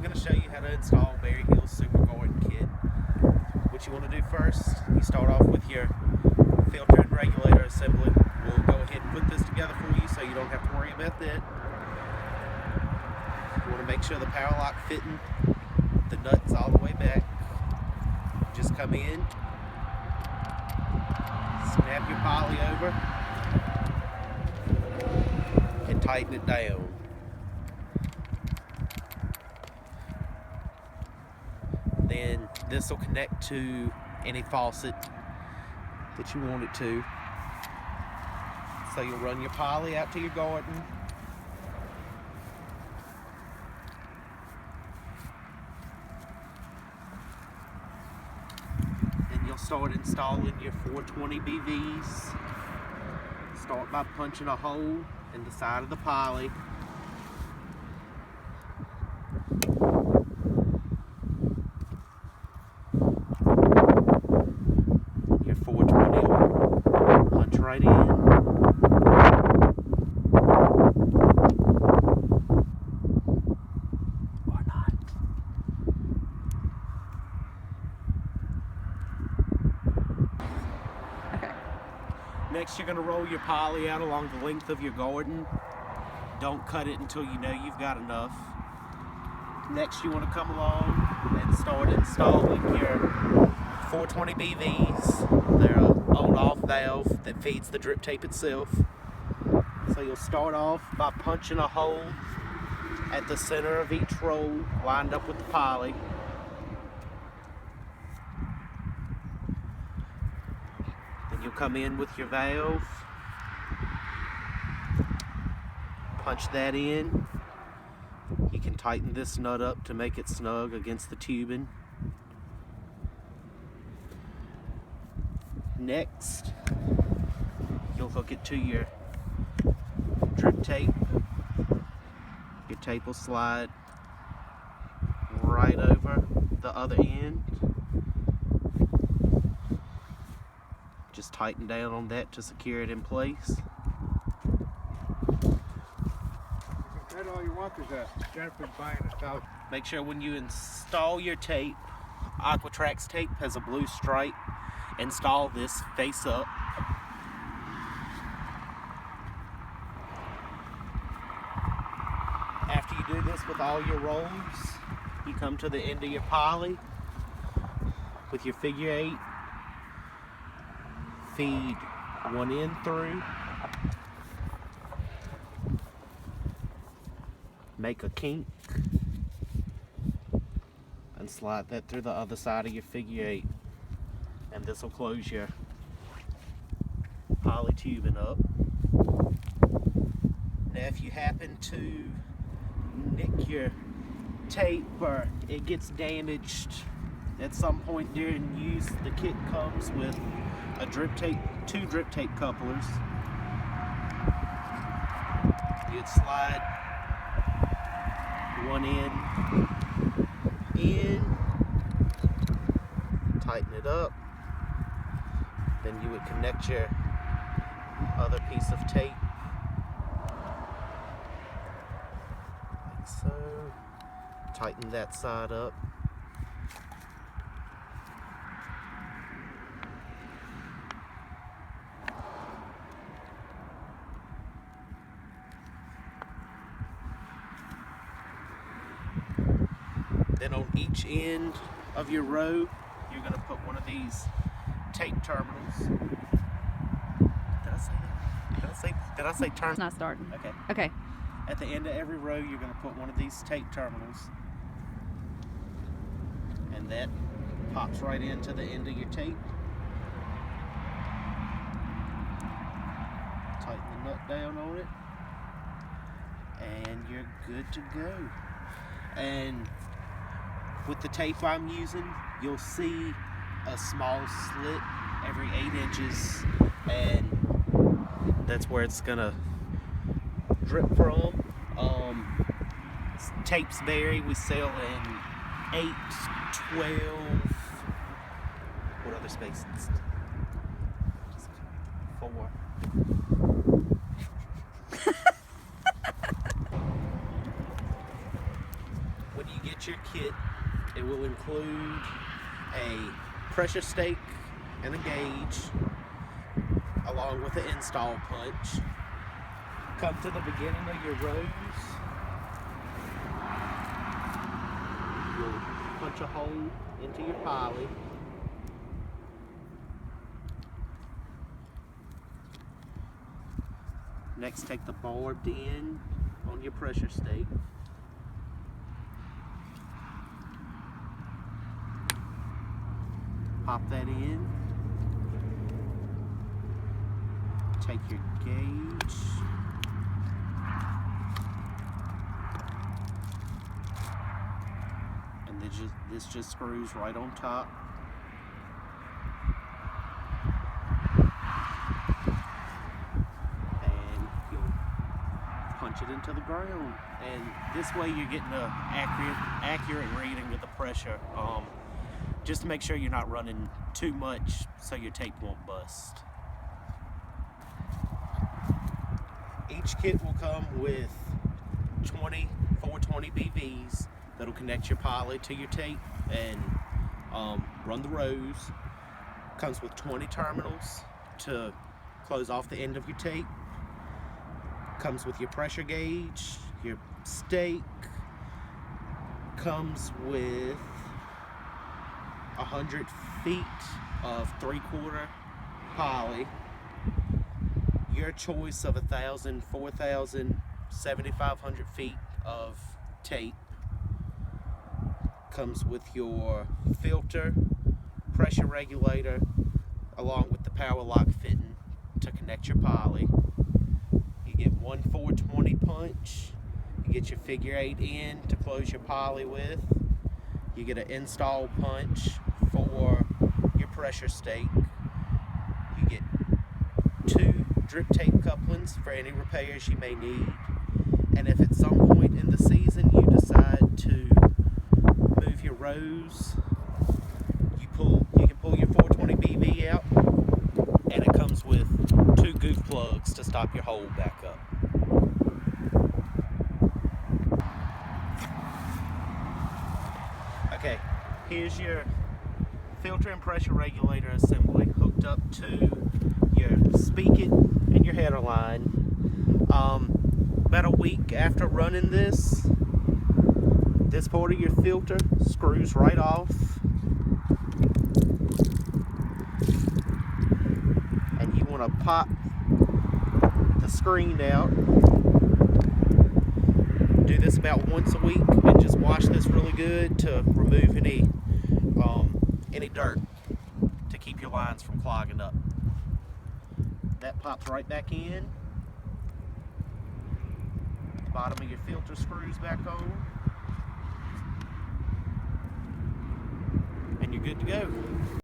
I'm going to show you how to install Berry Hill's Super Garden Kit. What you want to do first, you start off with your filter and regulator assembly. We'll go ahead and put this together for you so you don't have to worry about that. You want to make sure the power lock fitting, the nut's all the way back. Just come in, snap your poly over, and tighten it down. Then this will connect to any faucet that you want it to. So you'll run your poly out to your garden. Then you'll start installing your 420 BVs. Start by punching a hole in the side of the poly. Your 420 will punch right in. Or not. Okay. Next, you're going to roll your poly out along the length of your garden. Don't cut it until you know you've got enough. Next, you want to come along and start installing your 420 BVs. They're an on-off valve that feeds the drip tape itself. So you'll start off by punching a hole at the center of each roll, lined up with the poly. Then you'll come in with your valve, punch that in. You can tighten this nut up to make it snug against the tubing. Next, you'll hook it to your drip tape. Your tape will slide right over the other end. Just tighten down on that to secure it in place. That's all you want is a Jennifer's buying a stout. Make sure when you install your tape, Aquatrax tape has a blue stripe. Install this face up. After you do this with all your rolls, you come to the end of your poly with your figure 8. Feed one end through. Make a kink. And slide that through the other side of your figure 8. And this will close your poly tubing up. Now if you happen to nick your tape or it gets damaged at some point during use, the kit comes with a drip tape, 2 drip tape couplers. You'd slide one end in, tighten it up. Then you would connect your other piece of tape, like so. Tighten that side up. Then on each end of your row, you're going to put one of these tape terminals. Did I say that? Did I say terminal? It's not starting. Okay. Okay. At the end of every row, you're going to put one of these tape terminals. And that pops right into the end of your tape. Tighten the nut down on it. And you're good to go. And with the tape I'm using, you'll see a small slit every 8 inches, and that's where it's gonna drip from. Tapes vary. We sell in 8, 12, what other spaces? 4. When you get your kit, it will include a pressure stake and a gauge, along with the install punch. Come to the beginning of your rows. You'll punch a hole into your poly. Next, take the barbed end on your pressure stake. Pop that in. Take your gauge. And this just screws right on top. And you'll punch it into the ground. And this way you're getting an accurate reading of the pressure. Just to make sure you're not running too much so your tape won't bust. Each kit will come with 420 BVs that'll connect your poly to your tape and run the rows. Comes with 20 terminals to close off the end of your tape. Comes with your pressure gauge, your stake. Comes with 100 feet of 3/4 poly, your choice of 1,000, 4,000, 7,500 feet of tape. Comes with your filter, pressure regulator, along with the power lock fitting to connect your poly. You get one 420 punch, you get your figure 8 end to close your poly with. You get an install punch for your pressure stake. You get 2 drip tape couplings for any repairs you may need. And if at some point in the season you decide to move your rows, you can pull your 420 BV out, and it comes with 2 goof plugs to stop your hole back up. Okay, here's your filter and pressure regulator assembly hooked up to your spigot and your header line. About a week after running this part of your filter screws right off. And you want to pop the screen out. Do this about once a week and just wash this really good to remove any dirt to keep your lines from clogging up. That pops right back in. The bottom of your filter screws back on. And you're good to go.